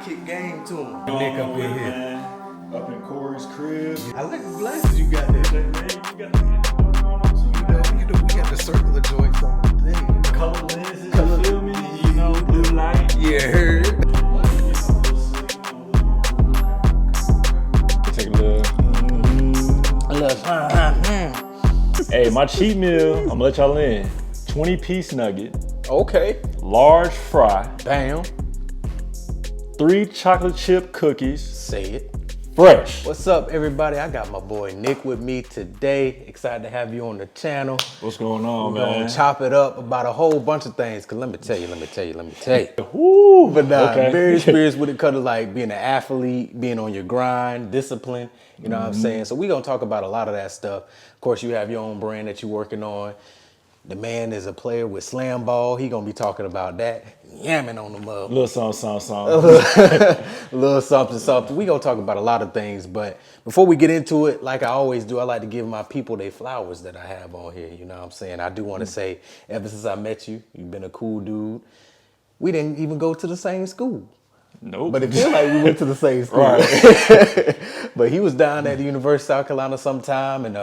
kick game to him. Nick up in here. Man. Up in Corey's crib. I like the glasses you got there. Man, you got the You know, we got the circular joints on the thing. You know? color lenses, you feel me? You know, blue light. Yeah, heard. Take a look. Hey, my cheat meal, I'm gonna let y'all in. 20-piece nugget. Okay. Large fry. Bam. 3 chocolate chip cookies. Say it. Fresh. What's up, everybody? I got my boy Nick with me today. Excited to have you on the channel. What's going on, We're man? gonna chop it up about a whole bunch of things. Cause let me tell you. Woo, But okay. very experienced when it comes to like being an athlete, being on your grind, discipline. You know what I'm saying? So we gonna talk about a lot of that stuff. Of course, you have your own brand that you're working on. The man is a player with slam ball. He gonna be talking about that. Yamming on the mug. Little something. A little something. We gonna talk about a lot of things, but before we get into it, like I always do, I like to give my people their flowers that I have on here. You know what I'm saying? I do want to say, ever since I met you, you've been a cool dude. We didn't even go to the same school. Nope. But it feels like we went to the same school. Right. But he was down at the University of South Carolina sometime, and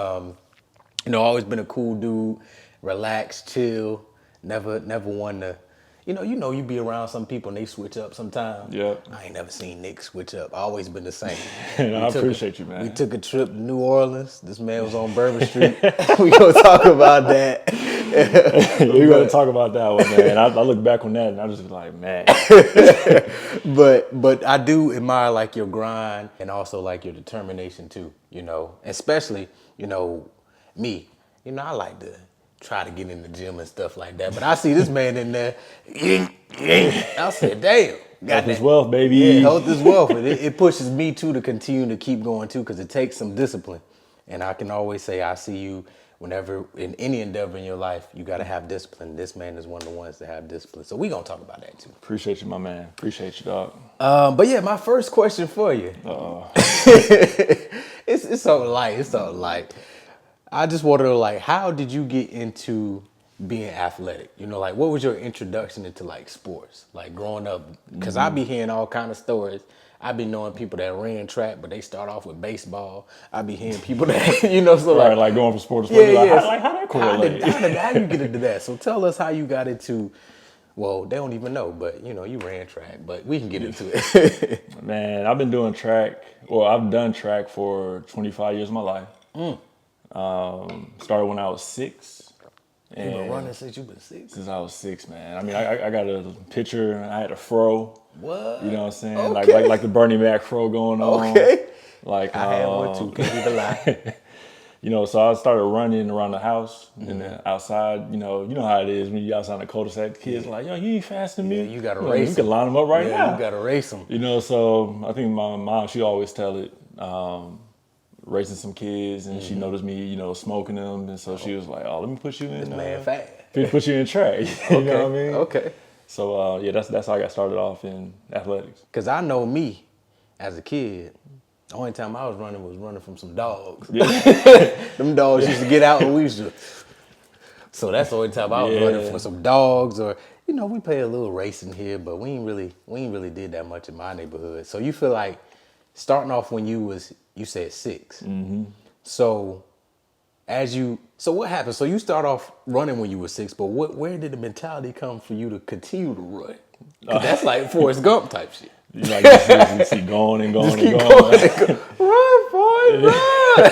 always been a cool dude, relaxed, chill, never one to, you be around some people and they switch up sometimes. Yep. I ain't never seen Nick switch up. Always been the same. I appreciate you, man. We took a trip to New Orleans. This man was on Bourbon Street. We gonna talk about that. We're gonna talk about that one, man. I look back on that and I just be like, man. But I do admire like your grind and also like your determination too, especially, me. I like to try to get in the gym and stuff like that. But I see this man in there. I said, damn. Health is wealth, baby. Yeah, health is wealth. It pushes me too to continue to keep going too, because it takes some discipline. And I can always say I see you whenever in any endeavor in your life, you got to have discipline. This man is one of the ones that have discipline. So we going to talk about that too. Appreciate you, my man. Appreciate you, dog. But yeah, my first question for you. It's something light. I just want to know, like, how did you get into being athletic? What was your introduction into like sports? Like growing up, because I be hearing all kind of stories. I be knowing people that ran track, but they start off with baseball. I be hearing people that, so right, like going from sport to sport. Yeah. How that correlate? How you get into that? So tell us how you got into, well, they don't even know, but you ran track, but we can get into it. Man, I've been doing track. Well, I've done track for 25 years of my life. Started when I was 6. You been running since you been 6? Since I was 6, man. I mean, I got a picture. I had a fro. What? You know what I'm saying? Okay. Like the Bernie Mac fro going on. Okay. Like I had one too. Can't even lie. So I started running around the house and then outside. You know how it is when you outside in the cul-de-sac. Kids like, yo, you ain't faster than me. You gotta race. You can line them up right now. You gotta race them. So I think my mom, she always tell it. Racing some kids, and she noticed me, smoking them, and so she was like, "Oh, let me put you in." This man fast. Put you in track. You know what I mean? Okay. So that's how I got started off in athletics. Cause I know me, as a kid, the only time I was running from some dogs. Yeah. Them dogs used to get out and we used to. So that's the only time I was running from some dogs, or we play a little racing here, but we ain't really did that much in my neighborhood. So you feel like starting off when you said 6. Mm-hmm. So what happened? So you start off running when you were 6, but where did the mentality come for you to continue to run? 'Cause that's like Forrest Gump type shit. You see going and going and going. Run, boy, run!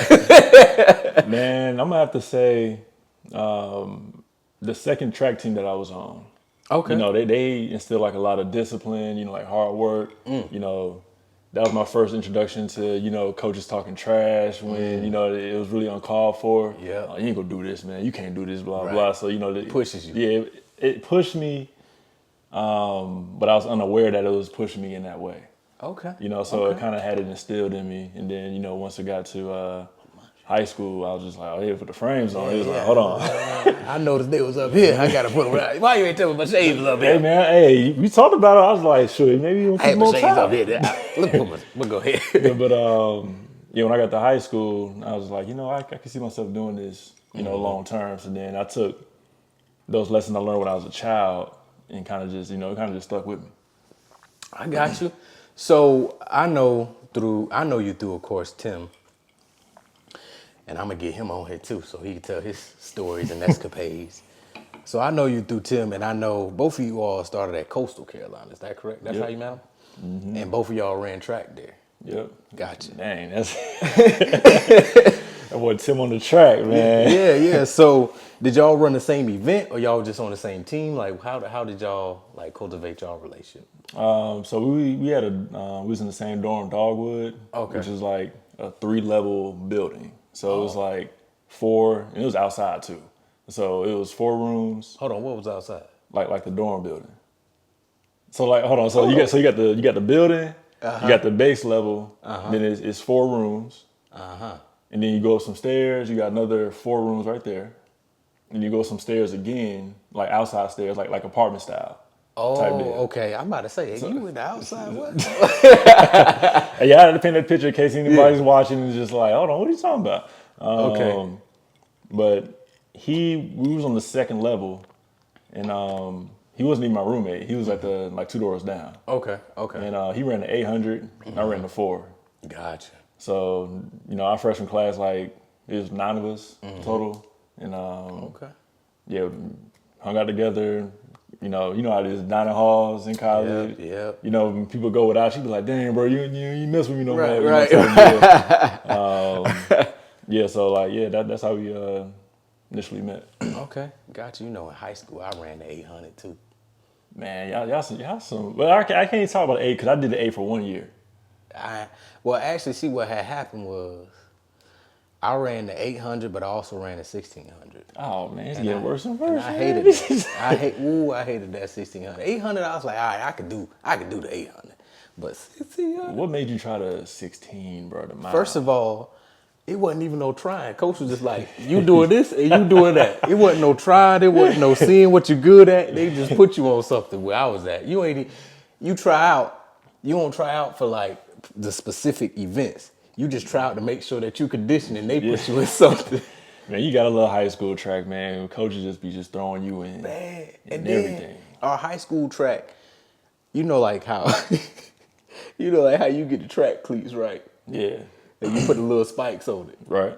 Man, I'm gonna have to say the second track team that I was on. Okay. They instilled like a lot of discipline, like hard work. That was my first introduction to, coaches talking trash when, it was really uncalled for. Yeah. You ain't gonna do this, man. You can't do this, blah, blah. So, it pushes you. Yeah, it pushed me, but I was unaware that it was pushing me in that way. Okay. It kind of had it instilled in me. And then, once I got to high school, I was just like, oh, yeah, put the frames on. It was like, hold on. I noticed they was up here. I got to put them. Why you ain't telling me my shades was up here? Hey, man, we talked about it. I was like, sure, maybe you want to put more time. Up here. We'll go ahead. But when I got to high school, I was like, I can see myself doing this, long term. So then I took those lessons I learned when I was a child and kind of just stuck with me. I got you. So I know you through, of course, Tim, and I'm gonna get him on here too, so he can tell his stories and escapades. So I know you through Tim, and I know both of you all started at Coastal Carolina. Is that correct? That's Yep. how you met him? And both of y'all ran track there. Yep. Gotcha. Dang, that's that boy Tim on the track, man. Yeah. So did y'all run the same event, or y'all just on the same team? Like how did y'all like cultivate y'all relationship? So we had we was in the same dorm, Dogwood, which is like a 3-level building. So it was like 4, and it was outside too. So it was 4 rooms. Hold on, what was outside? Like the dorm building. So like, hold on. So you got the building, you got the base level. Then it's 4 rooms. And then you go up some stairs. You got another 4 rooms right there. And you go some stairs again, like outside stairs, like apartment style. Oh, okay. I'm about to say, you in the outside? What? Yeah, I had to paint that picture in case anybody's watching and just like, hold on, what are you talking about? Okay. But we was on the 2nd level, and he wasn't even my roommate. He was at the 2 doors down. Okay. And he ran the 800, and I ran the 4. Gotcha. So our freshman class, like it was 9 of us total, and yeah, hung out together. You know how it is, dining halls in college. Yep. You know, when people go without, she be like, "Dang, bro, you mess with me no more." Right. Yeah, so that's how we initially met. Okay, got you. You know, in high school, I ran the 800 too. Man, y'all some. Well, I can't even talk about the 8 because I did the 8 for 1 year. Actually, see what had happened was I ran the 800, but I also ran the 1600. Oh man, it's getting worse and worse. I hated it. I hated that 1600. 800, I was like, all right, I could do the 800, but 1600. What made you try the 16, bro? The mile? First of all, it wasn't even no trying. Coach was just like, you doing this and you doing that. It wasn't no trying. It wasn't no seeing what you're good at. They just put you on something where I was at. You try out. You don't try out for like the specific events. You just try out to make sure that you condition and they put you in something. Man, you got a little high school track, man. Coaches just be throwing you in. Man, and everything. Our high school track, like how you get the track cleats, right? Yeah. And you put the little spikes on it. Right.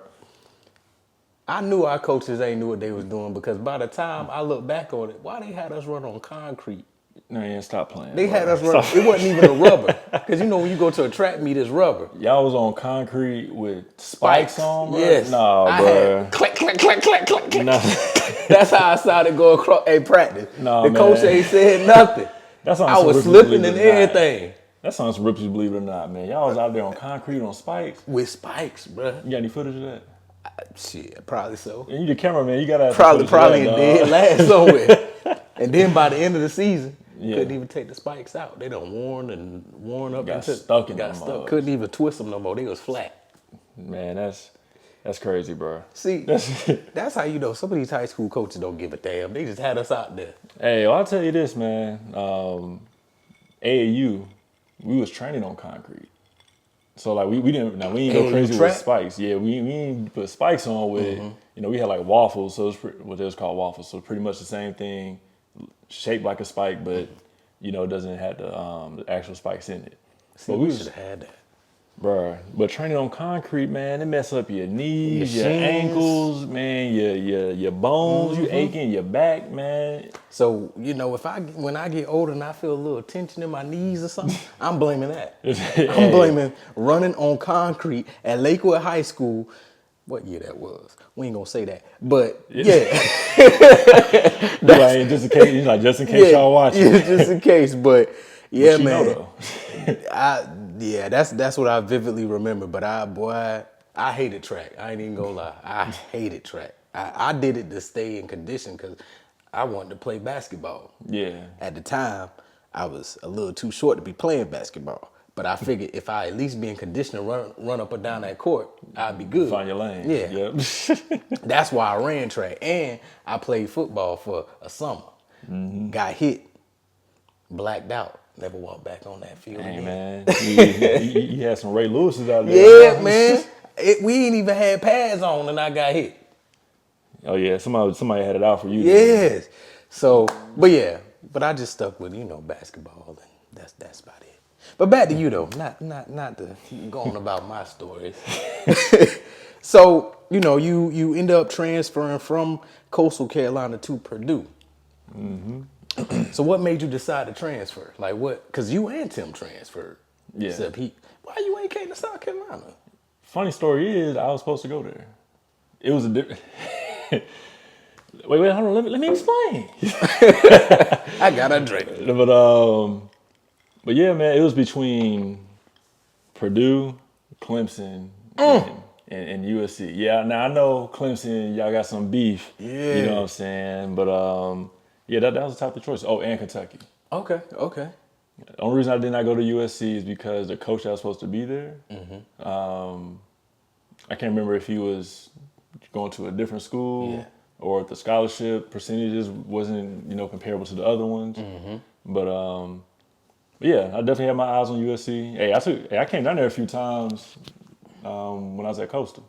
I knew our coaches ain't knew what they was doing because by the time I look back on it, why they had us run on concrete? Man, stop playing. They had us run. It wasn't even a rubber. Because when you go to a track meet, it's rubber. Y'all was on concrete with spikes on, bro? Yes. Nah, bro. Click, click, click, click, click. Nah. That's how I started going across practice. Nah, the coach ain't said nothing. I was slipping and everything. That sounds rippy, believe it or not, man. Y'all was out there on concrete on spikes. With spikes, bro. You got any footage of that? Shit, probably so. And you the cameraman, you gotta have probably in dead last somewhere. And then by the end of the season, couldn't even take the spikes out. They done worn up. Got stuck. Couldn't even twist them no more. They was flat. Man, that's crazy, bro. See, that's how you know some of these high school coaches don't give a damn. They just had us out there. Hey, well, I'll tell you this, man. AAU, we was training on concrete. So like we ain't go crazy with spikes. Yeah, we ain't put spikes on with we had like waffles, so it's what they was called waffles. So pretty much the same thing, shaped like a spike, but it doesn't have the actual spikes in it. See, we should have had that. Bruh, but training on concrete, man, it mess up your knees, your ankles, man, your bones, you aching, your back, man. So, when I get older and I feel a little tension in my knees or something, I'm blaming that. I'm blaming running on concrete at Lakewood High School. What year that was? We ain't gonna say that, but yeah. Just in case y'all watching. Yeah, just in case, but yeah, but man. That's what I vividly remember. But I hated track. I ain't even gonna lie. I hated track. I did it to stay in condition because I wanted to play basketball. Yeah. At the time, I was a little too short to be playing basketball. But I figured if I at least be in condition to run up and down that court, I'd be good. Find your lane. Yeah. Yep. That's why I ran track. And I played football for a summer. Got hit, blacked out. Never walked back on that field again. Man. You had some Ray Lewis's out there. Yeah, man. We ain't even had pads on and I got hit. Oh, yeah. Somebody had it out for you. Yes. So, but I just stuck with, basketball and that's about it. But back to you though, not to go on about my stories. So, you end up transferring from Coastal Carolina to Purdue. Mm-hmm. So what made you decide to transfer? Like what? Because you and Tim transferred. Yeah. Except why you ain't came to South Carolina? Funny story is, I was supposed to go there. It was a different... Wait, hold on. Let me explain. I got a drink. But yeah, man, it was between Purdue, Clemson, and USC. Yeah, now I know Clemson, y'all got some beef. Yeah. You know what I'm saying? But yeah, that was the type of choice. Oh, and Kentucky. Okay. The only reason I did not go to USC is because the coach that was supposed to be there, I can't remember if he was going to a different school or if the scholarship percentages wasn't, comparable to the other ones. Mm-hmm. But yeah, I definitely had my eyes on USC. Hey, I came down there a few times when I was at Coastal.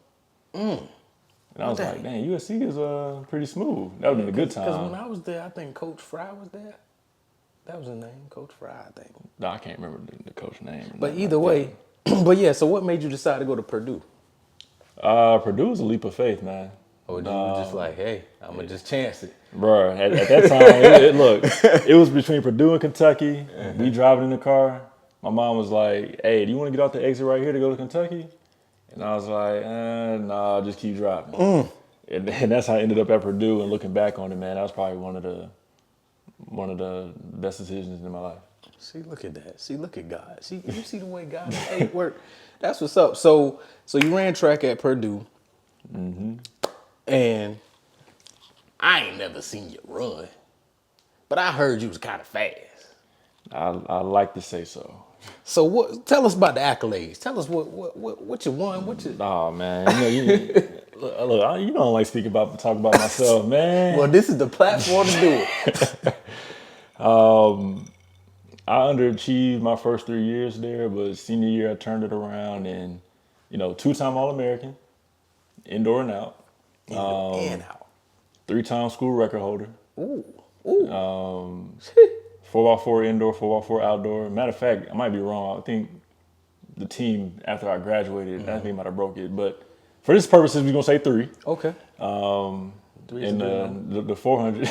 And I was like, man, USC is pretty smooth. That would have been a good time. Because when I was there, I think Coach Fry was there. That was his name, Coach Fry, I think. No, I can't remember the coach name. But either way, but yeah, so what made you decide to go to Purdue? Purdue was a leap of faith, man. Or you were just like, hey, I'm going to just chance it. Bro, at that time, look, it was between Purdue and Kentucky. We driving in the car. My mom was like, hey, do you want to get off the exit right here to go to Kentucky? And I was like, nah, just keep driving. And that's how I ended up at Purdue. And looking back on it, man, that was probably one of the best decisions in my life. See, look at that. See, look at God. See, you see the way God made work. That's what's up. So you ran track at Purdue. Mm-hmm. And I ain't never seen you run, but I heard you was kind of fast. I like to say so. So tell us about the accolades. Tell us what you won. Oh man, look, you don't like talk about myself, man. Well, this is the platform to do it. I underachieved my first 3 years there, but senior year I turned it around and, 2-time All-American, indoor and out. Indoor and out. 3-time school record holder. Ooh. 4x4 indoor, 4x4 outdoor. Matter of fact, I might be wrong. I think the team after I graduated, I think might have broke it. But for this purposes, we're gonna say 3. Okay. And the 400,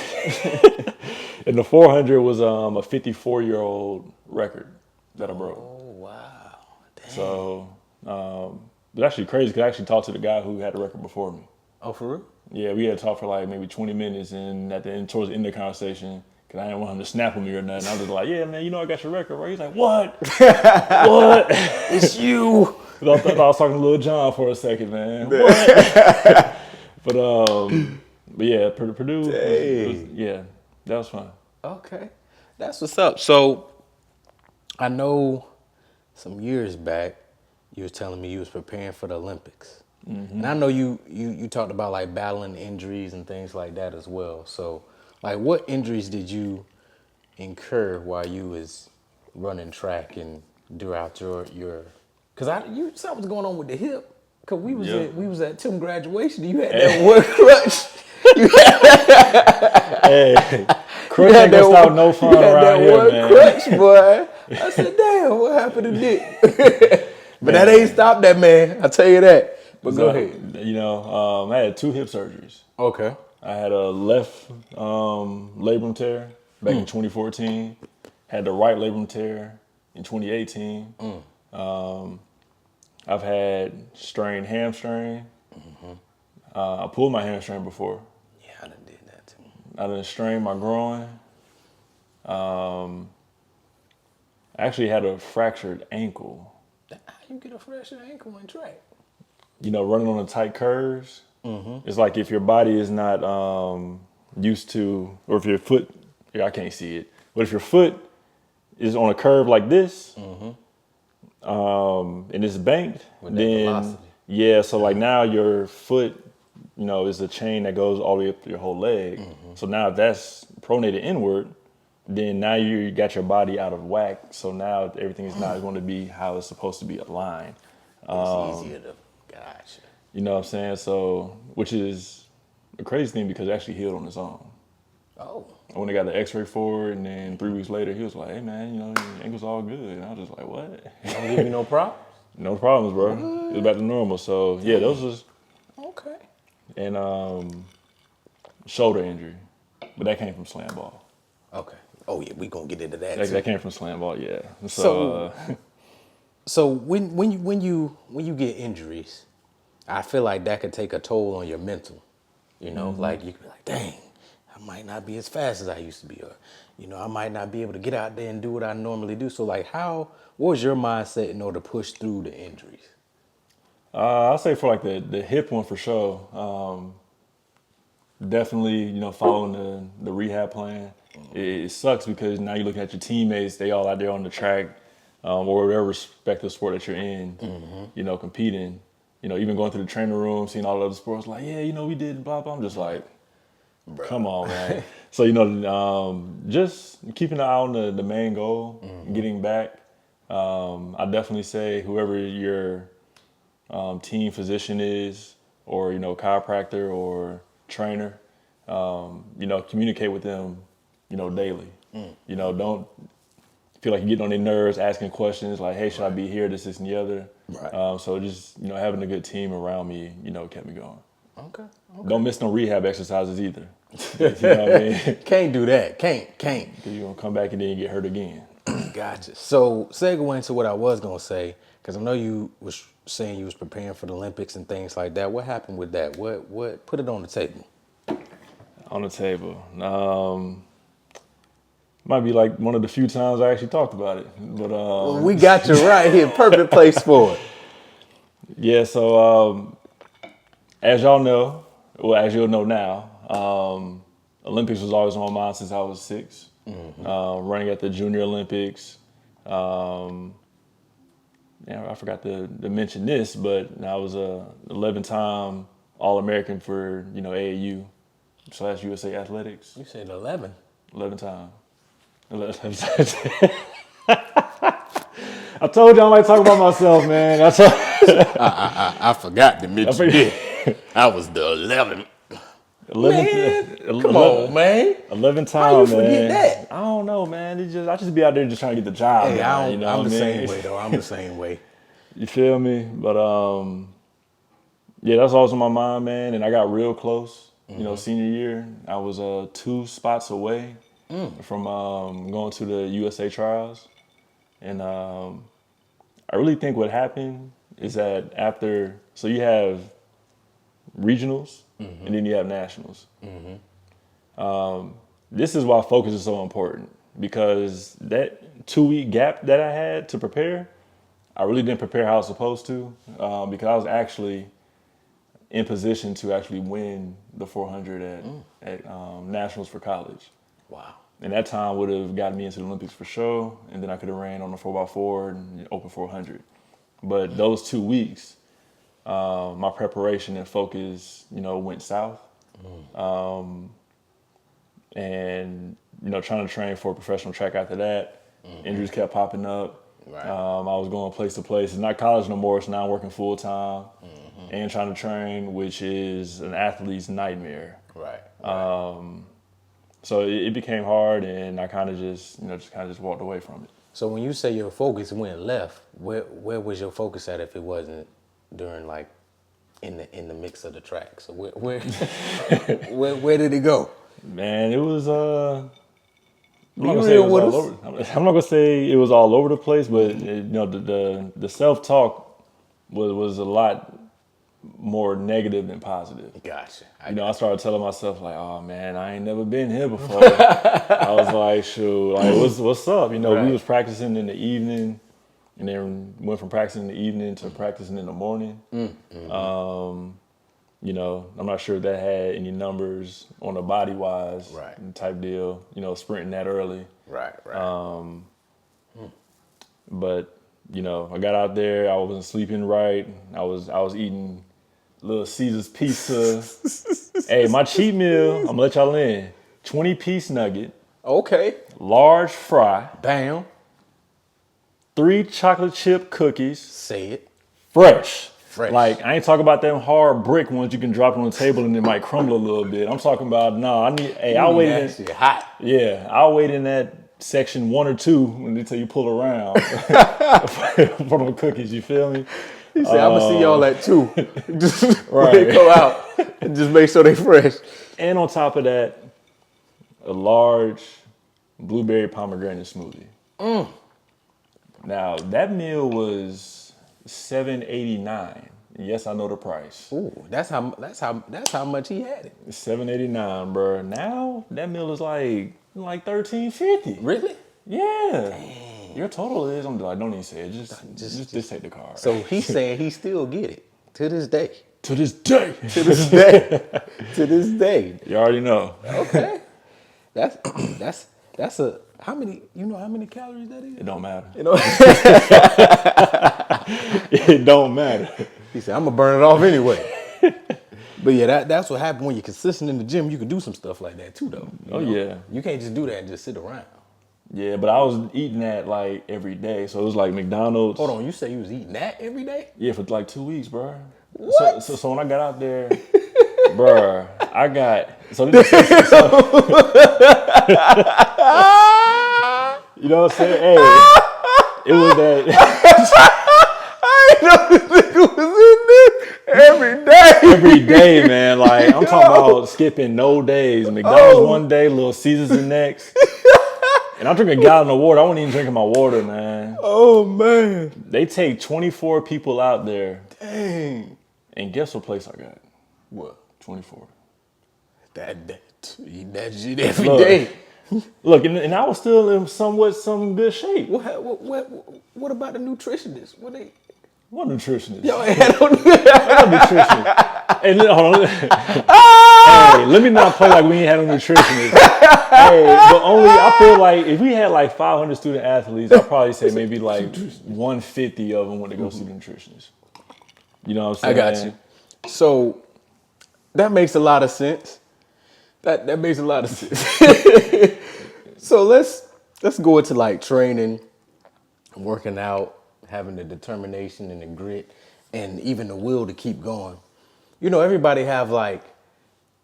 and the 400 was a 54-year-old record that I broke. Oh wow! Dang. So it was actually crazy because I actually talked to the guy who had the record before me. Oh, for real? Yeah, we had talked for like maybe 20 minutes, and at the end, towards the end of the conversation, because I didn't want him to snap at me or nothing, I was just like, "Yeah, man, I got your record, right?" He's like, "What? What? It's you." I thought I was talking to Lil Jon for a second, man. What? But yeah, Purdue, that was fun. Okay, that's what's up. So I know some years back you was telling me you was preparing for the Olympics. Mm-hmm. And I know you talked about like battling injuries and things like that as well. So like what injuries did you incur while you was running track and throughout your cause something was going on with the hip. Cause we was at Tim graduation. You had that one crutch. Hey, crutch ain't gonna stop no fun around here, man. Crutch, boy. I said, damn, what happened to Dick? But that ain't stopped that man. I tell you that. But go ahead. I had 2 hip surgeries. Okay. I had a left labrum tear back in 2014. Had the right labrum tear in 2018. I've had strained hamstring. Mm-hmm. I pulled my hamstring before. Yeah, I done did that too. I done strained my groin. I actually had a fractured ankle. How you get a fractured ankle in track? Running on the tight curves. Mm-hmm. It's like if your body is not used to, or if your foot, I can't see it, but if your foot is on a curve like this, and it's banked, then velocity. So like now your foot, is a chain that goes all the way up to your whole leg. Mm-hmm. So now if that's pronated inward, then now you got your body out of whack. So now everything is not going to be how it's supposed to be aligned. It's easier to, gotcha. You know what I'm saying? So, which is a crazy thing because it actually healed on its own. Oh. I went and got the X-ray for it, and then 3 weeks later, he was like, "Hey man, your ankle's all good." And I was just like, "What?" Don't give you no problems. No problems, bro. What? It was back to normal. So yeah, those was okay. And shoulder injury, but that came from slam ball. Okay. Oh yeah, we gonna get into that. That came from slam ball, yeah. So when you get injuries, I feel like that could take a toll on your mental. You know, like you could be like, dang, I might not be as fast as I used to be, or I might not be able to get out there and do what I normally do. So like, what was your mindset in order to push through the injuries? I'll say for like the hip one for sure. Definitely, following the rehab plan. It sucks because now you're looking at your teammates, they all out there on the track, or whatever respective sport that you're in, competing, even going to the training room, seeing all the other sports, like, yeah, we did blah, blah. I'm just like, bro. Come on, man. So, just keeping an eye on the main goal, getting back. I definitely say whoever your team physician is, or, chiropractor or trainer, communicate with them, daily. Don't feel like you're getting on their nerves, asking questions like, hey, should I be here, this, and the other. Right. So just, having a good team around me, kept me going. Okay. Don't miss no rehab exercises either. You know what I mean? Can't do that. Can't. Because you're going to come back and then you get hurt again. Gotcha. So segue into what I was going to say, because I know you was saying you was preparing for the Olympics and things like that. What happened with that? What put it on the table? On the table. Might be like one of the few times I actually talked about it. But well, we got you right here. Perfect place for it. Yeah, so as y'all know, well, as you'll know now, Olympics was always on my mind since I was 6. Running at the Junior Olympics. I forgot to mention this, but I was a 11-time All-American for, AAU / USA Athletics. You said 11? 11 times. 11 times. I told you I might talk about myself, man. I forgot to mention it. I was the 11th. 11, come on, man. 11 times, how you forget that? I don't know, man. I just be out there just trying to get the job. Hey, man, I'm the same way, though. I'm the same way. You feel me? But yeah, that's always on my mind, man. And I got real close. Senior year, I was 2 spots away from going to the USA trials. And I really think what happened is that so you have regionals and then you have nationals. This is why focus is so important, because that 2-week gap that I had to prepare, I really didn't prepare how I was supposed to, because I was actually in position to actually win the 400 at nationals for college. Wow. And that time would have gotten me into the Olympics for sure, and then I could have ran on the 4x4 and open 400. But those 2 weeks, my preparation and focus, went south. And, trying to train for a professional track after that, injuries kept popping up. Right. I was going place to place. It's not college no more, so now I'm working full time and trying to train, which is an athlete's nightmare. Right. So it became hard, and I kind of just walked away from it. So when you say your focus went left, where was your focus at if it wasn't during like in the mix of the track? So where where did it go? Man, it was I'm not gonna say it was all over the place, but the self-talk was a lot more negative than positive. Gotcha. I started telling myself like, oh man, I ain't never been here before. I was like, shoot, like what's up? Right. We was practicing in the evening, and then went from practicing in the evening to practicing in the morning. I'm not sure if that had any numbers on the body wise type deal, sprinting that early. Right. But, I got out there, I wasn't sleeping right. I was eating Little Caesar's pizza. Hey, my cheat meal, I'm gonna let y'all in. 20-piece nugget. Okay. Large fry. Bam. 3 chocolate chip cookies. Say it. Fresh. Fresh. Like, I ain't talking about them hard brick ones you can drop on the table and it might crumble a little bit. I'm talking about, I'll wait in shit hot. Yeah, I'll wait in that section 1 or 2 until you pull around for them cookies, you feel me? He said, I'm going to see y'all at 2. Just Right. when they go out and just make sure they fresh. And on top of that, a large blueberry pomegranate smoothie. Now, that meal was $7.89. Yes, I know the price. Ooh, that's how much he had it. $7.89, bro. Now that meal is like $13.50. Really? Yeah. Dang. Your total is. I'm like, don't even say it. Just take the card. So he's saying he still get it to this day. To this day. To this day. To this day. You already know. Okay. That's a how many calories that is? It don't matter. You know. It don't matter. He said, I'm gonna burn it off anyway. But yeah, that's what happened when you're consistent in the gym. You can do some stuff like that too, though. Oh yeah. You can't just do that and just sit around. Yeah, but I was eating that like every day, so it was like McDonald's. Hold on, you say you was eating that every day? Yeah, for like 2 weeks, bro. What? So when I got out there, bro, I got you know what I'm saying? Hey, it was that. I didn't know this nigga was in there every day. Every day, man. Like, I'm talking about skipping no days. McDonald's one day, Little Caesars the next. And I'm drinking a gallon of water. I wasn't even drinking my water, man. Oh, man. They take 24 people out there. Dang. And guess what place I got? What? 24. Eat that shit every day. Look, and I was still in some good shape. What about the nutritionists? What nutritionist? Yo, I don't nutritionist. Hey, hold on. Hey, let me not play like we ain't had no nutritionist. Hey, but only I feel like if we had like 500 student athletes, I'd probably say maybe like 150 of them went to go see the nutritionist. You know what I'm saying? I got you. So that makes a lot of sense. That makes a lot of sense. So let's go into like training, working out, having the determination and the grit, and even the will to keep going. You know, everybody have like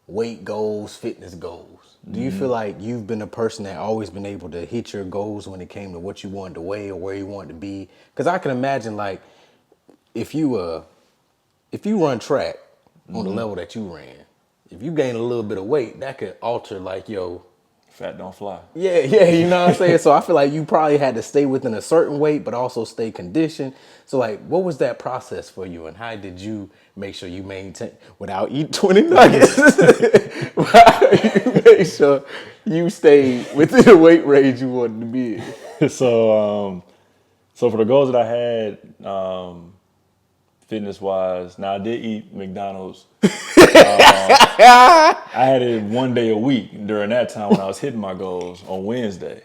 weight goals, fitness goals. Do you feel like you've been a person that always been able to hit your goals when it came to what you wanted to weigh or where you wanted to be? Because I can imagine like if you run track on the level that you ran, if you gain a little bit of weight, that could alter like your Fat don't fly. Yeah, you know what I'm saying? So I feel like you probably had to stay within a certain weight, but also stay conditioned. So like, what was that process for you? And how did you make sure you maintain, without eating 20 nuggets, how you make sure you stayed within the weight range you wanted to be in? So for the goals that I had, fitness wise, now I did eat McDonald's. I had it 1 day a week during that time when I was hitting my goals on Wednesday,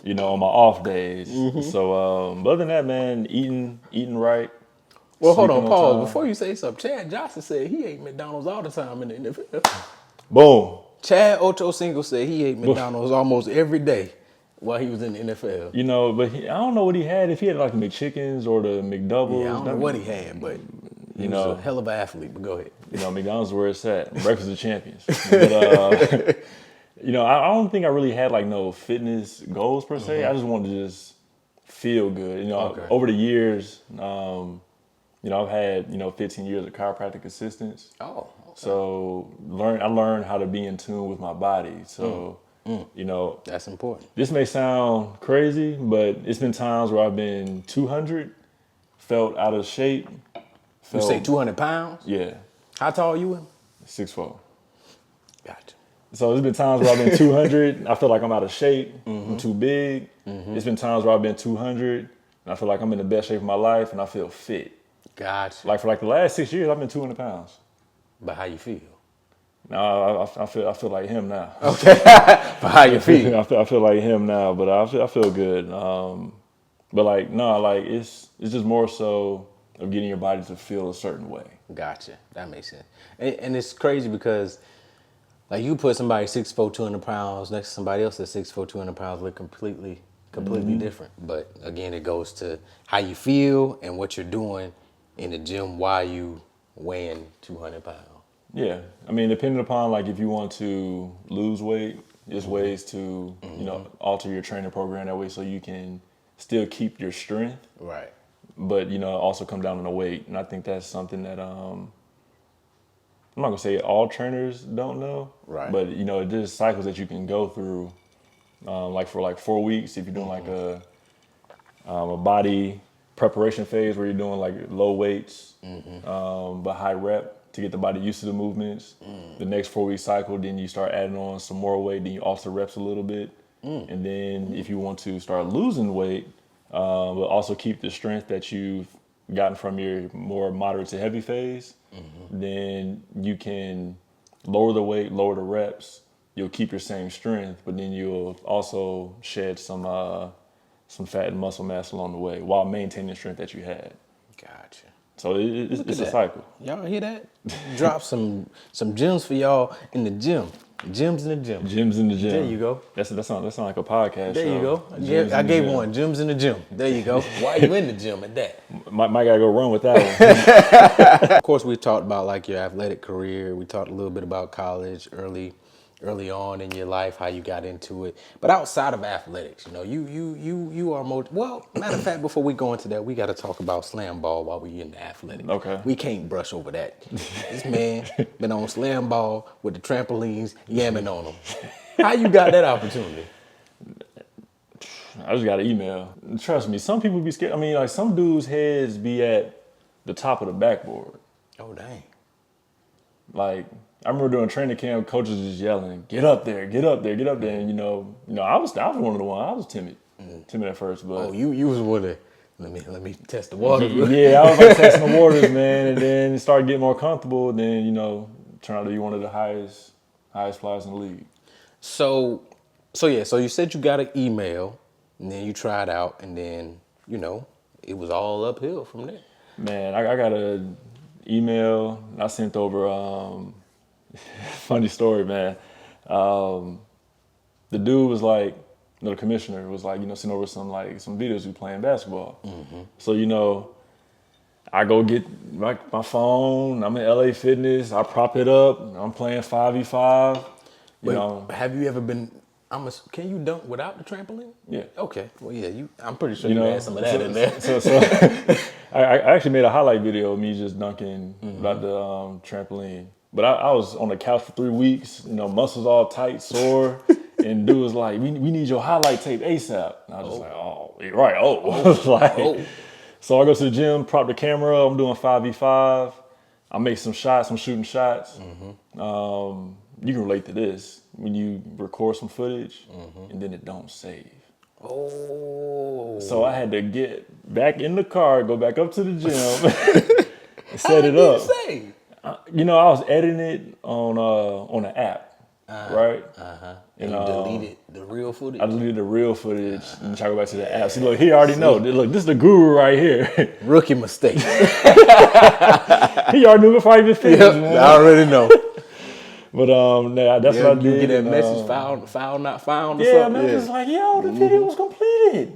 you know, on my off days. So, but other than that, man, eating right. Well, hold on, pause. Before you say something, Chad Johnson said he ate McDonald's all the time in the NFL. Boom. Chad Ochocinco said he ate McDonald's almost every day while he was in the NFL. You know, but I don't know what he had. If he had like McChickens or the McDoubles. Yeah, I don't know what he had, but he was a hell of an athlete. But go ahead. You know, McDonald's is where it's at. Breakfast of champions. But, you know, I don't think I really had like no fitness goals per se. I just wanted to just feel good. You know, over the years, you know, I've had, 15 years of chiropractic assistance. Oh, okay. So I learned how to be in tune with my body. So, you know. That's important. This may sound crazy, but it's been times where I've been 200, felt out of shape. You say 200 pounds? Yeah. How tall are you in? 6'4". Gotcha. So there's been times where I've been 200, I feel like I'm out of shape, I'm too big. There's been times where I've been 200, and I feel like I'm in the best shape of my life, and I feel fit. Gotcha. Like for like the last 6 years, I've been 200 pounds. But how you feel? No, I feel like him now. Okay. But how you feel? I feel like him now, but I feel good. But like no, like it's just more so of getting your body to feel a certain way. Gotcha. That makes sense. And it's crazy because like you put somebody 6'4", 200 pounds next to somebody else that's 6'4", 200 pounds look completely different. But again, it goes to how you feel and what you're doing in the gym while you weighing 200 pounds. Yeah, I mean, depending upon like if you want to lose weight, there's ways to alter your training program that way so you can still keep your strength, Right. but also come down on the weight. And I think that's something that I'm not gonna say all trainers don't know, Right. but there's cycles that you can go through, like for like 4 weeks if you're doing like a body preparation phase where you're doing like low weights, but high rep to get the body used to the movements. The next 4 week cycle, then you start adding on some more weight, then you alter reps a little bit. And then if you want to start losing weight, but also keep the strength that you've gotten from your more moderate to heavy phase, then you can lower the weight, lower the reps. You'll keep your same strength, but then you'll also shed some fat and muscle mass along the way while maintaining the strength that you had. Gotcha. So it's a cycle. Y'all hear that? Drop some gems for y'all in the gym. Gems in the gym. Gyms in the gym. There you go. That sounds like a podcast. There show. you go. I gave one. Gems in the gym. There you go. Why are you in the gym at that? Might gotta go run with that one. Of course, we talked about like your athletic career. We talked a little bit about college early on in your life, how you got into it. But outside of athletics, you are more, well, matter of fact, before we go into that, we got to talk about slam ball while we in the athletics. Okay. We can't brush over that. This man been on slam ball with the trampolines, yamming on them. How you got that opportunity? I just got an email. Trust me, some people be scared. I mean, like some dudes' heads be at the top of the backboard. Oh, dang. Like, I remember doing training camp, coaches just yelling, "Get up there, get up there, get up there." And I was one of the ones. I was timid at first, but You was one of let me test the water. yeah, I was like testing the waters, man, and then started getting more comfortable. Then turned out to be one of the highest flyers in the league. So you said you got an email, and then you tried out, and then it was all uphill from there. Man, I got an email. I sent over. Funny story, man. The dude was like, the commissioner was like, send over some videos we playing basketball. So, I go get my phone. I'm in LA Fitness. I prop it up. I'm playing 5v5. Have you ever been? Can you dunk without the trampoline? Yeah. Okay. Well, yeah. I'm pretty sure you had some of that in there. So I actually made a highlight video of me just dunking without the trampoline. But I was on the couch for 3 weeks, muscles all tight, sore. And dude was like, we need your highlight tape ASAP. And I was just like, oh, right. So I go to the gym, prop the camera, I'm doing 5v5. I make some shots, I'm shooting shots. You can relate to this. When you record some footage and then it don't save. Oh. So I had to get back in the car, go back up to the gym, and set it up. Save? I was editing it on an app, right? And you deleted the real footage? I deleted the real footage and try to go back to the app. See, look, he already know. Look, this is the guru right here. Rookie mistake. He already knew before I even finished, man. I already know. But that's what I did. You get that message, file not found or yeah, something? man, it's like, yo, the video was completed.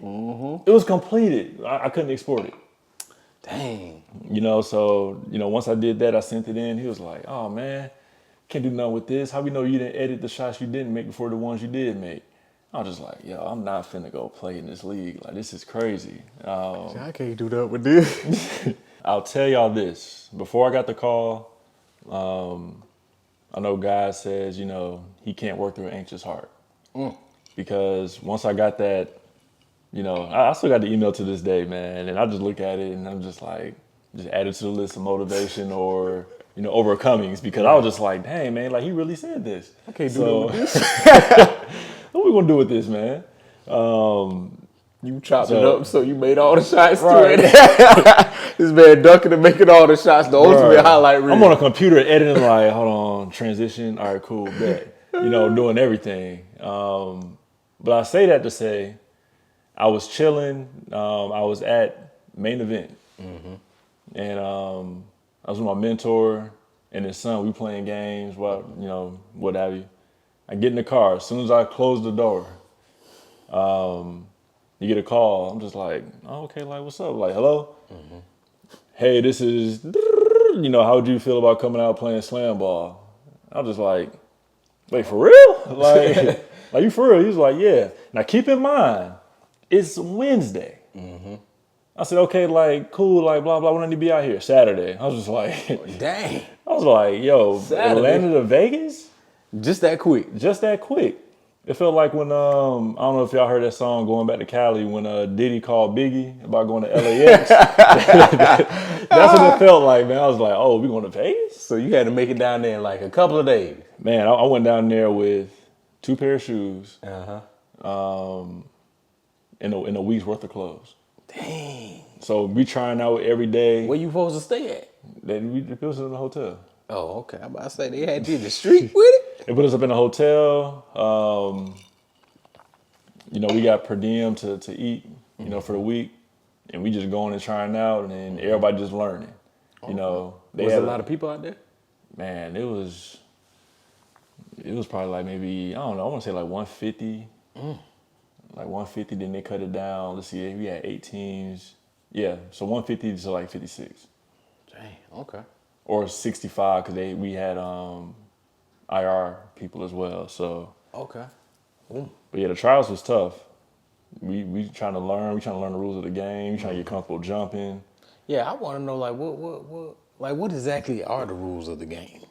It was completed. I couldn't export it. Dang. So, once I did that, I sent it in. He was like, oh, man, can't do nothing with this. How we know you didn't edit the shots you didn't make before the ones you did make? I was just like, yo, I'm not finna go play in this league. Like, this is crazy. I can't do that with this. I'll tell y'all this. Before I got the call, I know God says, he can't work through an anxious heart. Because once I got that, I still got the email to this day, man. And I just look at it and I'm just like, just add it to the list of motivation or, overcomings. Because I was just like, dang, man, like he really said this. I can't do that with this. What we gonna do with this, man? You chopped it up so you made all the shots right. to it. This man dunking and making all the shots, the ultimate highlight reel. I'm on a computer editing like, hold on, transition, all right, cool, bet. Doing everything. But I say that to say, I was chilling. I was at main event. And I was with my mentor and his son. We playing games, what have you. I get in the car. As soon as I close the door, you get a call. I'm just like, oh, okay, like, what's up? Like, hello? hey, this is, you know, how would you feel about coming out playing slam ball? I was just like, wait, for real? Like you for real? He was like, yeah. Now keep in mind, it's Wednesday. Mm-hmm. I said, okay, like, cool, like, blah, blah, when I need to be out here? Saturday. I was just like, dang. I was like, yo, Saturday. Atlanta to Vegas? Just that quick. Just that quick. It felt like when, I don't know if y'all heard that song, Going Back to Cali, when Diddy called Biggie about going to LAX. That's what it felt like, man. I was like, oh, we going to Vegas? So you had to make it down there in like a couple of days. Man, I went down there with 2 pair of shoes, in a week's worth of clothes. Dang. So we trying out every day. Where you supposed to stay at? We put us in a hotel. Oh, okay. I'm about to say they had you in the street with it. They put us up in a hotel. You know, we got per diem to eat, you know, for the week. And we just going and trying out, and then everybody just learning. You know, Was there a lot of people out there? Man, it was probably like maybe, I don't know, I want to say like 150. Like 150, then they cut it down. Let's see, we had 8 teams. Yeah, so 150 to like 56. Dang, okay. Or 65, because we had IR people as well. So okay. But yeah, the trials was tough. We trying to learn. We trying to learn the rules of the game. We trying to get comfortable jumping. Yeah, I want to know like what exactly are the rules of the game?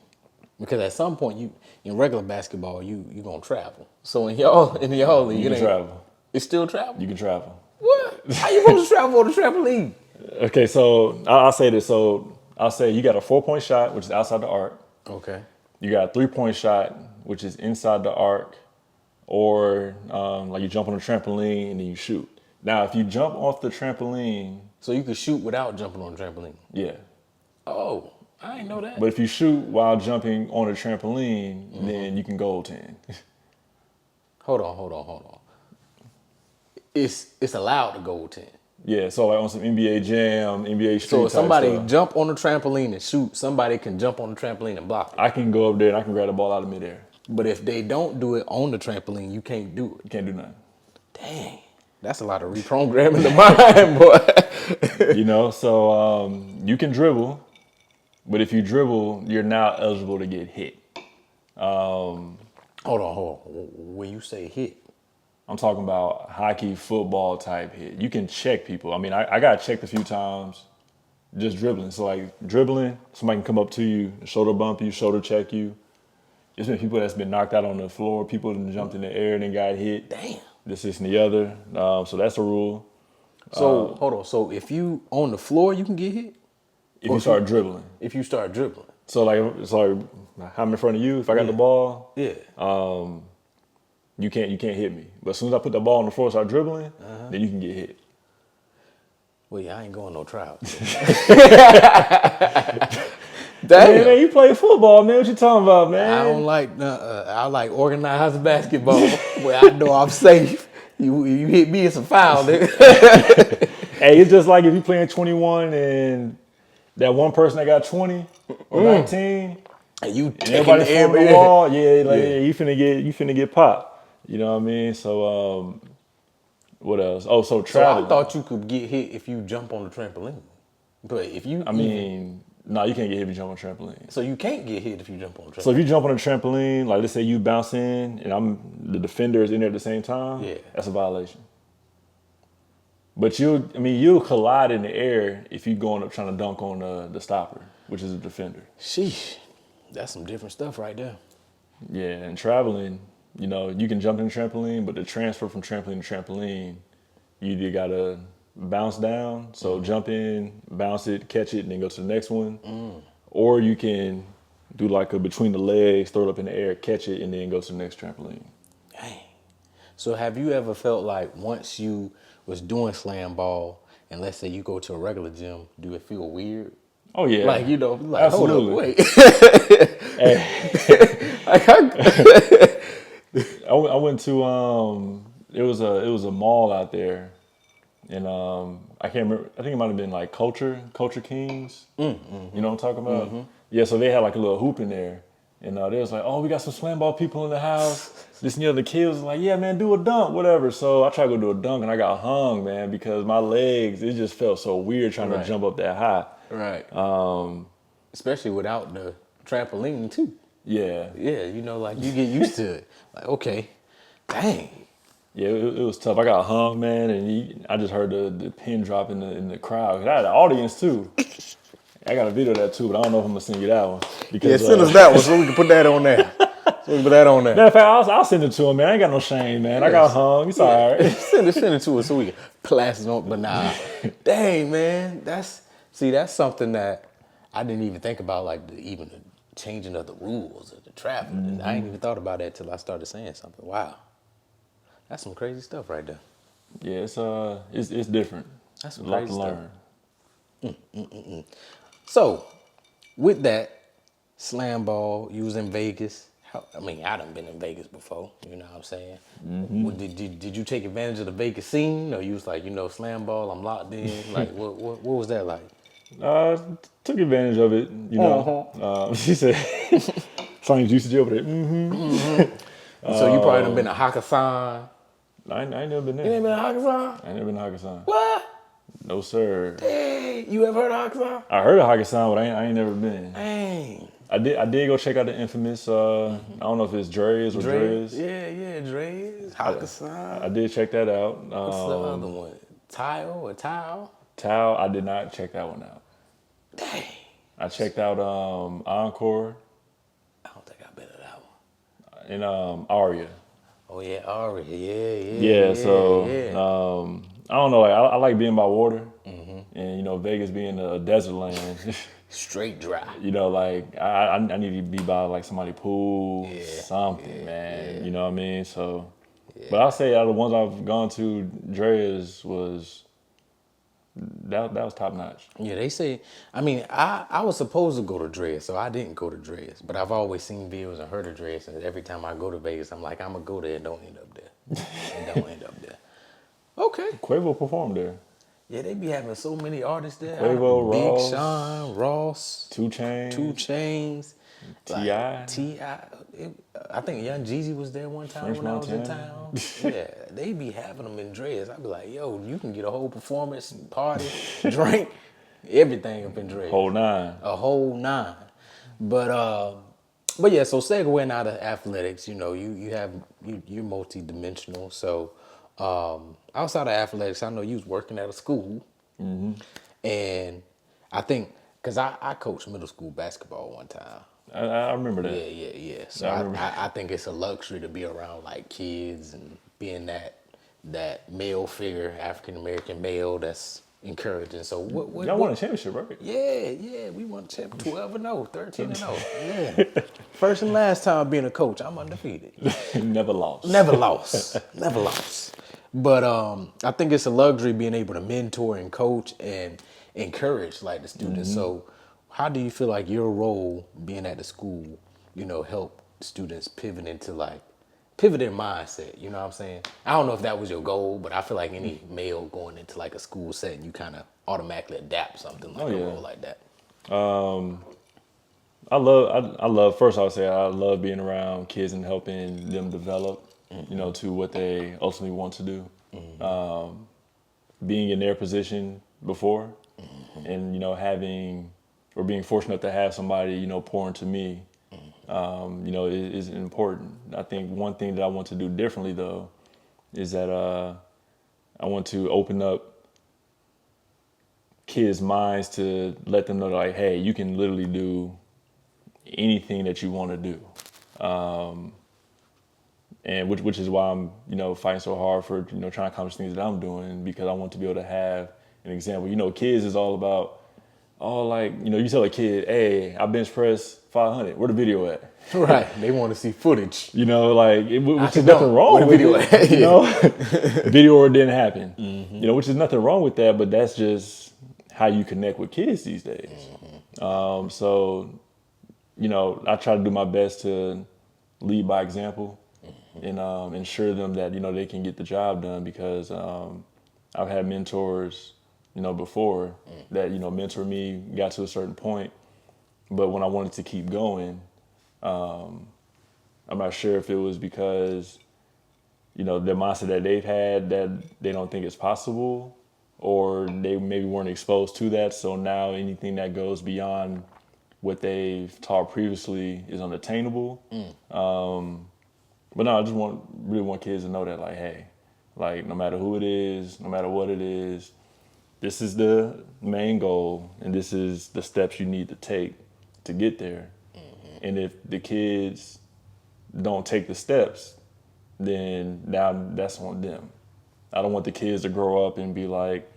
Because at some point you in regular basketball you gonna travel. So in y'all league, You can travel. It's still travel. You can travel. What? How you supposed to travel on the trampoline? Okay, so I'll say this. So I'll say you got a 4-point shot, which is outside the arc. Okay. You got a 3-point shot, which is inside the arc, or like you jump on a trampoline and then you shoot. Now, if you jump off the trampoline, So you could shoot without jumping on the trampoline. yeah. Oh, I didn't know that. But if you shoot while jumping on a trampoline, then you can goaltend. Hold on. It's allowed to goaltend. Yeah, so like on some NBA Jam, NBA Street. So if somebody stuff, jump on the trampoline and shoot, somebody can jump on the trampoline and block it. I can go up there and I can grab the ball out of midair. But if they don't do it on the trampoline, you can't do You it. can't do nothing. Dang. That's a lot of reprogramming the mind, boy. You know, so you can dribble, but if you dribble, you're now eligible to get hit. Hold on. When you say hit, I'm talking about hockey, football type hit. You can check people. I mean, I got checked a few times just dribbling. So like dribbling, somebody can come up to you, shoulder bump you, shoulder check you. There's been people that's been knocked out on the floor. People that jumped in the air and then got hit. damn. This and the other. So that's a rule. So hold on. So if you on the floor, you can get hit. If you start dribbling. If you start dribbling, So like I'm in front of you. If I got the ball, yeah. you can't hit me. But as soon as I put the ball on the floor and start dribbling, then you can get hit. Well, yeah, I ain't going no trial. Damn. Man, you play football, man. What you talking about, man? I don't like. I like organized basketball where I know I'm safe. You hit me, it's a foul, nigga. Hey, it's just like if you playing 21 and that one person that got 20 or 19, and you and everybody on the wall, you finna get popped. You know what I mean? So what else? Oh, so travel. So I thought you could get hit if you jump on the trampoline, but if you, no, you can't get hit if you jump on a trampoline. So you can't get hit if you jump on a trampoline. So if you jump on a trampoline, like let's say you bounce in and the defender is in there at the same time, that's a violation. But you'll collide in the air if you going up trying to dunk on the stopper, which is a defender. Sheesh, that's some different stuff right there. Yeah, and traveling, you can jump in the trampoline, but the transfer from trampoline to trampoline, you either gotta bounce down, so jump in, bounce it, catch it, and then go to the next one. Or you can do like a between the legs, throw it up in the air, catch it, and then go to the next trampoline. Dang. So have you ever felt like once you was doing slam ball, and let's say you go to a regular gym, do it feel weird? Oh yeah. Like, Absolutely. Hold up, wait. I went to it was a mall out there, and I can't remember. I think it might have been like Culture Kings. You know what I'm talking about? Yeah. So they had like a little hoop in there, and they was like, "Oh, we got some slam ball people in the house." This the kid was like, "Yeah, man, do a dunk, whatever." So I tried to go do a dunk, and I got hung, man, because my legs, it just felt so weird trying to jump up that high. Right. Especially without the trampoline too. Yeah. Yeah, like you get used to it. Like, okay, dang. Yeah, it was tough. I got hung, man, and I just heard the pin drop in the crowd. 'Cause I had an audience too. I got a video of that too, but I don't know if I'm gonna send you that one. Because, send us that one so we can put that on there. Matter of fact, I'll send it to him, man. I ain't got no shame, man. Yes. I got hung. It's all right. send it to us so we can blast it on. But nah, dang, man, that's something that I didn't even think about, like even the changing of the rules of the traffic. Mm-hmm. I ain't even thought about that till I started saying something. Wow, that's some crazy stuff right there. Yeah, it's different. That's some crazy stuff. Learn. So, with that, slam ball, you was in Vegas. I done been in Vegas before, you know what I'm saying? Mm-hmm. Did you take advantage of the Vegas scene? Or you was like, slam ball, I'm locked in? Like, what was that like? Took advantage of it, you know. She said, something juicy over there. Mm-hmm. Mm-hmm. So you probably done been to Hakkasan. I ain't never been there. You ain't been to Hakkasan? I ain't never been to Hakkasan. What? No, sir. Hey, you ever heard of Hakkasan? I heard of Hakkasan, but I ain't never been. Dang. I did go check out the infamous, I don't know if it's Dre's or Dre's. Yeah, Dre's, Hakkasan. I did check that out. What's the other one? Tile? Tile, I did not check that one out. Dang. I checked out Encore. I don't think I've been to that one. And Aria. Oh yeah, Aria, yeah. Yeah, I don't know, like, I like being by water. Mm-hmm. And, Vegas being a desert land. Straight dry. Like, I need to be by, like, somebody pool, something, man. Yeah. You know what I mean? So, but I'll say out of the ones I've gone to, Dre's was, that was top notch. Yeah, they say, I was supposed to go to Dre's, so I didn't go to Dre's. But I've always seen videos and heard of Dre's, and every time I go to Vegas, I'm like, I'm going to go there and don't end up there. Okay. Quavo performed there. Yeah, they be having so many artists there. Quavo, Big Ross, Sean, Ross, 2 Chainz, T.I. I think Young Jeezy was there one time when I was in town. Yeah, they be having them in Dre's. I be like, yo, you can get a whole performance, party, drink, everything up in Dre's. A whole nine. But yeah, so segueing out of athletics, you're multi-dimensional. So outside of athletics, I know you was working at a school. Mm-hmm. And I think, because I coached middle school basketball one time. I remember that. Yeah. So I think it's a luxury to be around like kids and being that male figure, African American male that's encouraging. So what y'all won a championship, right? Yeah, we won a championship 12-0, 13-0. Yeah. First and last time being a coach, I'm undefeated. Never lost. But I think it's a luxury being able to mentor and coach and encourage like the students. Mm-hmm. So how do you feel like your role being at the school, help students pivot their mindset, you know what I'm saying? I don't know if that was your goal, but I feel like any male going into like a school setting, you kind of automatically adapt something like a role like that. I love, first I would say I love being around kids and helping them develop, mm-hmm. To what they ultimately want to do. Mm-hmm. Being in their position before, mm-hmm. and, having, or being fortunate to have somebody, pour into me, is important. I think one thing that I want to do differently though, is that I want to open up kids' minds to let them know like, hey, you can literally do anything that you want to do. And which is why I'm, fighting so hard for, trying to accomplish things that I'm doing, because I want to be able to have an example. Kids is all about, you tell a kid, hey, I bench press 500. Where the video at? Right. They want to see footage. Which is nothing wrong with it. Video or it didn't happen. Mm-hmm. Which is nothing wrong with that, but that's just how you connect with kids these days. Mm-hmm. So, I try to do my best to lead by example, mm-hmm. and ensure them that, they can get the job done, because I've had mentors, before that, mentor me, got to a certain point. But when I wanted to keep going, I'm not sure if it was because, their mindset that they've had that they don't think it's possible, or they maybe weren't exposed to that. So now anything that goes beyond what they've taught previously is unattainable. But no, I just really want kids to know that, like, hey, like, no matter who it is, no matter what it is, this is the main goal, and this is the steps you need to take to get there. And if the kids don't take the steps, then now that's on them. I don't want the kids to grow up and be like,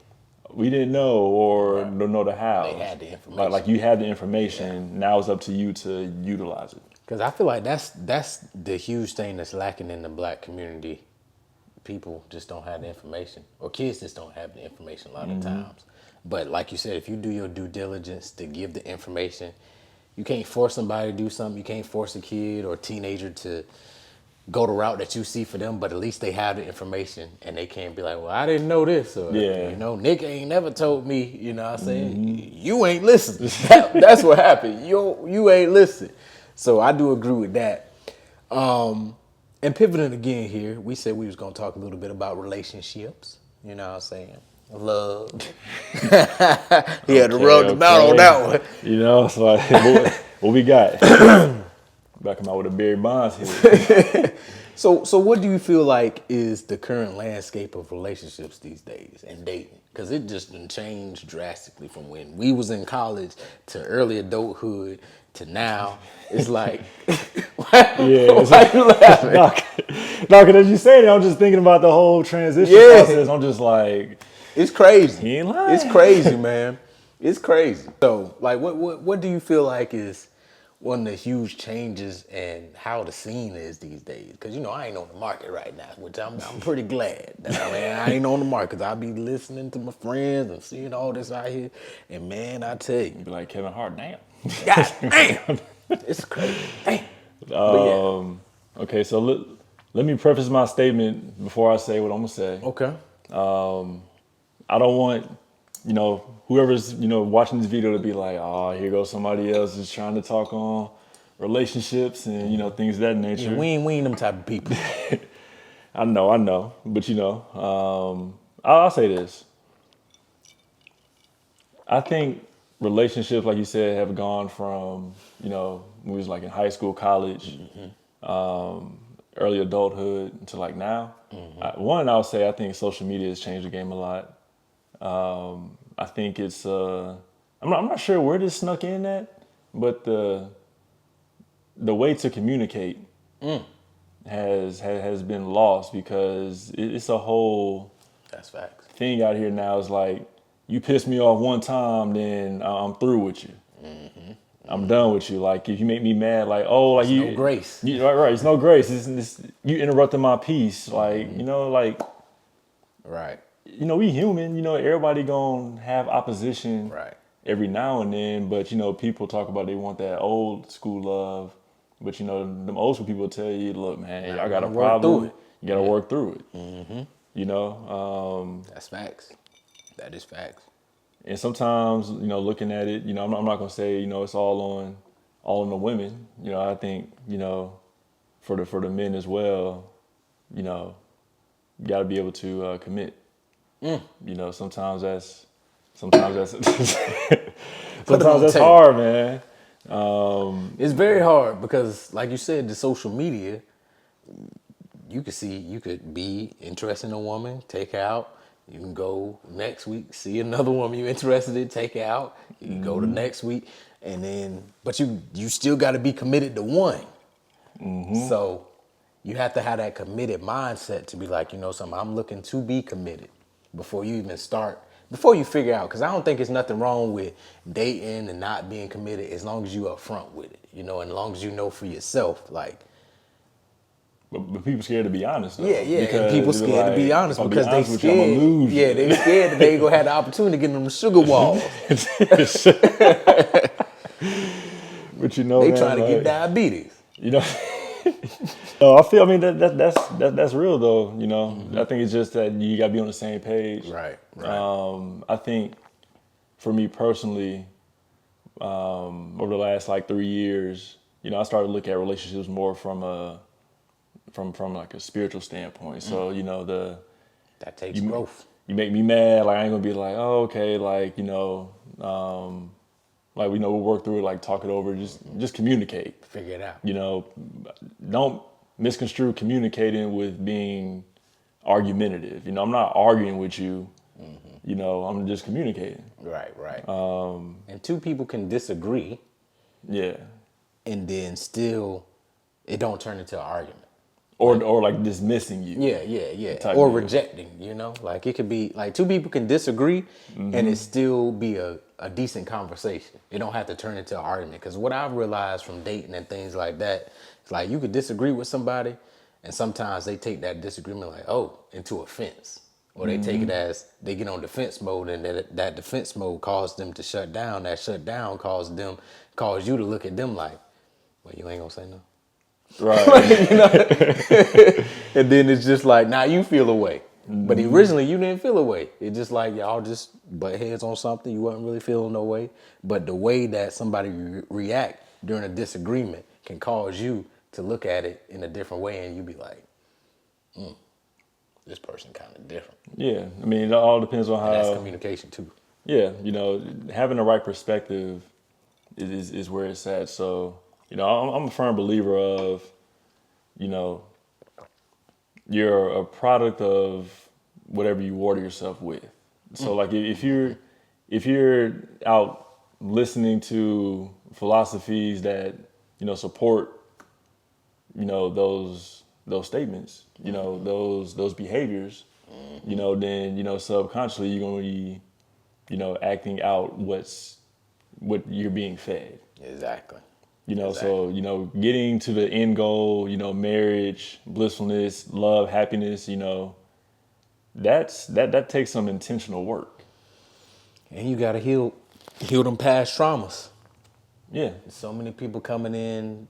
we didn't know, or don't know the how. They had the information. Like you had the information. Yeah. Now it's up to you to utilize it. Because I feel like that's the huge thing that's lacking in the black community. People just don't have the information, or kids just don't have the information a lot of times. But like you said, if you do your due diligence to give the information, you can't force somebody to do something. You can't force a kid or a teenager to go the route that you see for them, but at least they have the information and they can't be like, well, I didn't know this, or, you know, Nick ain't never told me, you know what I'm saying? You ain't listen. That's what happened. You ain't listen. So I do agree with that. And pivoting again here, we said we was going to talk a little bit about relationships, you know what I'm saying? Love. He had to rub the mouth on that one. You know, so like, what we got? About to come out with a Barry Bonds here. So what do you feel like is the current landscape of relationships these days and dating? Because it just done changed drastically from when we was in college to early adulthood to now. It's like, why you laughing? No, because as you say it, I'm just thinking about the whole transition process. I'm just like, it's crazy. He ain't lying. It's crazy, man. It's crazy. So, like, what do you feel like is one of the huge changes in how the scene is these days? Because, you know, I ain't on the market right now, which I'm pretty glad that I ain't on the market, because I be listening to my friends and seeing all this out here. And, man, I tell you. Be like Kevin Hart, damn. God damn. It's crazy. Damn. Okay, so let me preface my statement before I say what I'm going to say. Okay. I don't want, you know, whoever's, you know, watching this video to be like, oh, here goes somebody else just trying to talk on relationships and, you know, things of that nature. Yeah, we ain't them type of people. I know. But, you know, I'll say this. I think relationships, like you said, have gone from, you know, when we was like in high school, college, early adulthood to like now. I'll say I think social media has changed the game a lot. I think it's I'm not sure where this snuck in at, but the way to communicate has been lost, because it's a whole thing out here now. It's like, you piss me off one time, then I'm through with you. I'm done with you. Like, if you make me mad, like, oh, like, no grace. Right. It's no grace. It's you interrupted my peace. Like, you know, like, right. You know, we human. You know, everybody gonna have opposition every now and then. But, you know, people talk about they want that old school love. But, you know, them old school people tell you, look, man, I got a problem. You gotta work through it. You know, that's facts. That is facts. And sometimes, you know, looking at it, you know, I'm not gonna say, you know, it's all on the women. You know, I think, you know, for the men as well, you know, you got to be able to commit. You know, sometimes that's sometimes that's hard, man. It's very hard because, like you said, the social media, you could be interested in a woman, take her out. You can go next week, see another woman you're interested in, take her out. You can go the next week, and then, but you still got to be committed to one. So you have to have that committed mindset to be like, you know something, I'm looking to be committed before you even start, before you figure out, because I don't think there's nothing wrong with dating and not being committed as long as you upfront with it, you know, and as long as you know for yourself, like. But people scared to be honest, though. Yeah, and people scared to be honest because they scared. Yeah, they scared that they ain't gonna have the opportunity to get them sugar walls. But you know, they man, trying to like, get diabetes. You know, no, I mean that's real though. You know, I think it's just that you gotta be on the same page. Right. I think for me personally, over the last like 3 years, you know, I started to look at relationships more from like a spiritual standpoint. So, you know, That takes growth. You make me mad. Like, I ain't gonna be like, oh, okay, like, like, we'll work through it, like, talk it over, just communicate. Figure it out. Don't misconstrue communicating with being argumentative. I'm not arguing with you. I'm just communicating. Right. And two people can disagree. Yeah. And then still, it don't turn into an argument. Or like dismissing you. Yeah. Or rejecting, Like it could be like two people can disagree and it still be a decent conversation. It don't have to turn into an argument. Because what I've realized from dating and things like that, it's like you could disagree with somebody and sometimes they take that disagreement like, into offense. Or they take it as they get on defense mode and that defense mode caused them to shut down. That shutdown caused you to look at them like, well, you ain't gonna say no. Right. And then it's just like, now you feel away. But originally you didn't feel away. It's just like y'all just butt heads on something. You wasn't really feeling no way. But the way that somebody react during a disagreement can cause you to look at it in a different way. And you be like, this person kind of different. Yeah. I mean, it all depends on how. And that's communication too. Yeah. Having the right perspective is where it's at. So, I'm a firm believer of, you're a product of whatever you water yourself with. So like if you're out listening to philosophies that, support, those statements, those behaviors, then, subconsciously you're going to be, acting out what you're being fed. Exactly. So, getting to the end goal, marriage, blissfulness, love, happiness, that takes some intentional work. And you got to heal them past traumas. Yeah. So many people coming in,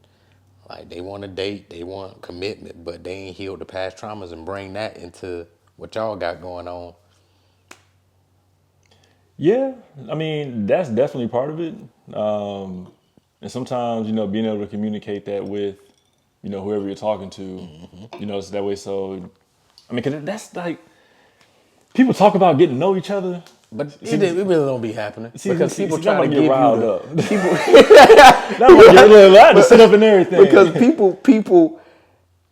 like they want to date, they want commitment, but they ain't healed the past traumas and bring that into what y'all got going on. Yeah. I mean, that's definitely part of it. And sometimes, being able to communicate that with, whoever you're talking to, so that way. So, I mean, 'cause that's like, people talk about getting to know each other. But it really don't be happening. Because people try to get give riled you up. I to sit up and everything. Because people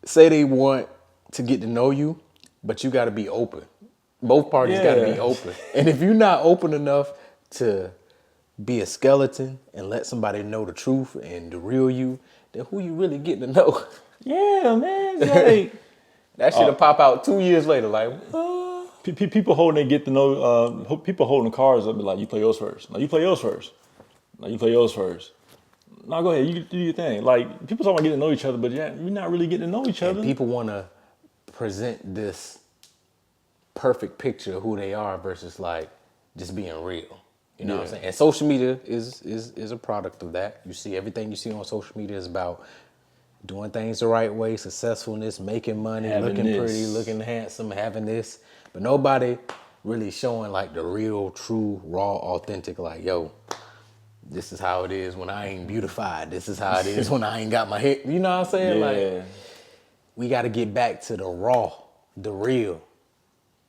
say they want to get to know you, but you got to be open. Both parties got to be open. And if you're not open enough to be a skeleton and let somebody know the truth and the real you, then who you really getting to know? Yeah, man. Like, that shit'll pop out 2 years later. Like, people holding they get to know. People holding cards up, be like, you play yours first. No, you play yours first. No, you play yours first. No, go ahead. You do your thing. Like, people talking about getting to know each other, but you're not really getting to know each other. And people want to present this perfect picture of who they are versus like just being real. You know what I'm saying? And social media is a product of that. You see everything you see on social media is about doing things the right way, successfulness, making money, looking pretty, looking handsome, having this. But nobody really showing like the real, true, raw, authentic, like, yo, this is how it is when I ain't beautified. This is how it is when I ain't got my hair. You know what I'm saying? Like, we got to get back to the raw, the real,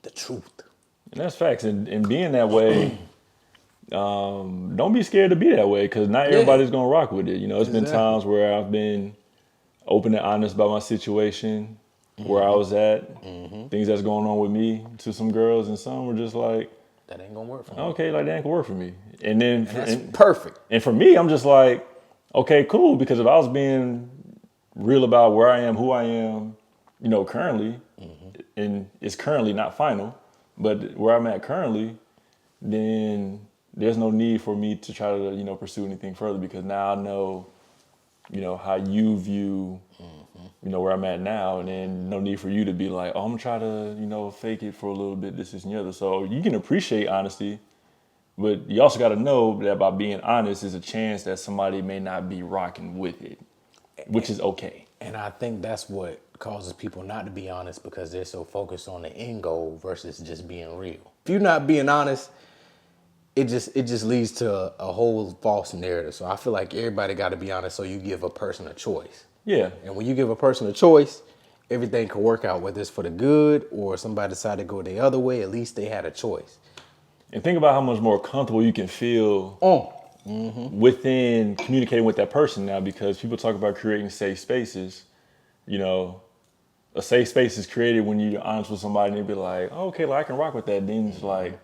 the truth. And that's facts. And being that way, don't be scared to be that way, because not everybody's going to rock with it. It's been times where I've been open and honest about my situation, where I was at, things that's going on with me to some girls, and some were just like, that ain't gonna work for me. Okay, like that ain't gonna work for me. And then that's perfect. And for me, I'm just like, okay, cool, because if I was being real about where I am, who I am, currently, and it's currently not final, but where I'm at currently, then there's no need for me to try to, pursue anything further, because now I know, how you view, where I'm at now, and then no need for you to be like, oh, I'm gonna try to, fake it for a little bit, this and the other. So you can appreciate honesty, but you also got to know that by being honest is a chance that somebody may not be rocking with it, which is okay. And I think that's what causes people not to be honest, because they're so focused on the end goal versus just being real. If you're not being honest, it just leads to a whole false narrative. So I feel like everybody got to be honest, so you give a person a choice. Yeah. And when you give a person a choice, everything could work out, whether it's for the good or somebody decided to go the other way. At least they had a choice. And think about how much more comfortable you can feel within communicating with that person now, because people talk about creating safe spaces. You know, a safe space is created when you're honest with somebody and they be like, oh, okay, like, I can rock with that. Then it's like,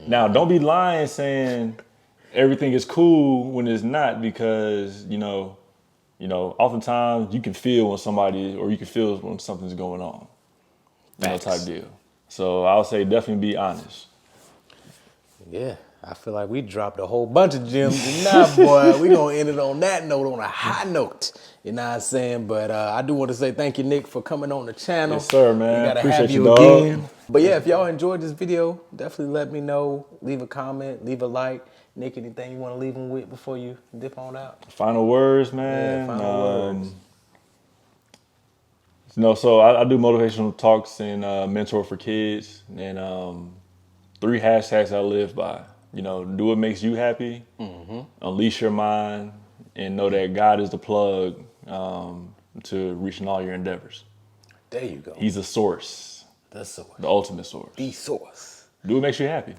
Now, don't be lying saying everything is cool when it's not, because, you know, oftentimes you can feel when somebody, or you can feel when something's going on. You know, type deal. So I would say definitely be honest. Yeah, I feel like we dropped a whole bunch of gems. And now, boy, we going to end it on that note, on a high note. You know what I'm saying? But I do want to say thank you, Nick, for coming on the channel. Yes, sir, man. We got to Appreciate have you dog. again. But yeah, if y'all enjoyed this video, definitely let me know. Leave a comment, leave a like. Nick, anything you want to leave them with before you dip on out? Final words, man. Yeah, final words. So I do motivational talks and mentor for kids, and 3 hashtags I live by. You know, do what makes you happy, unleash your mind, and know that God is the plug to reaching all your endeavors. There you go. He's the source. The source. The ultimate source. The source. Do what makes you happy.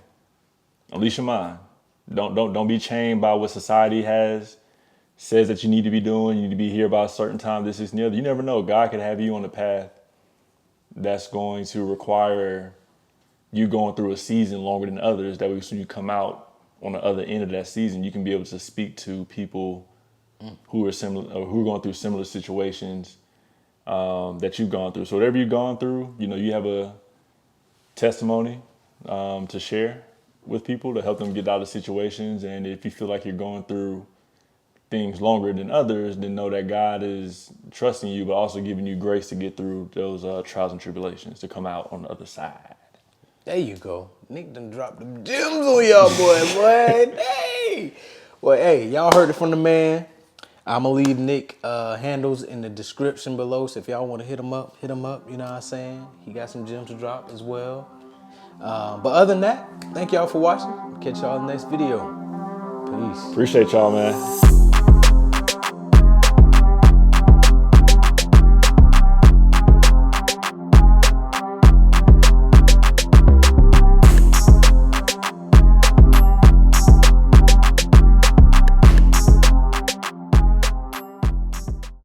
Unleash your mind. Don't be chained by what society says that you need to be doing. You need to be here by a certain time, this, and the other. You never know. God could have you on the path that's going to require you going through a season longer than others. That way, so you come out on the other end of that season, you can be able to speak to people who are similar, or who are going through similar situations that you've gone through. So whatever you've gone through, you know, you have a testimony to share with people to help them get out of situations. And if you feel like you're going through things longer than others, then know that God is trusting you, but also giving you grace to get through those trials and tribulations, to come out on the other side. There you go. Nick done dropped them gems on y'all, boy. Hey. Well, hey, y'all heard it from the man. I'm going to leave Nick handles in the description below. So if y'all want to hit him up. You know what I'm saying? He got some gems to drop as well. But other than that, thank y'all for watching. Catch y'all in the next video. Peace. Appreciate y'all, man.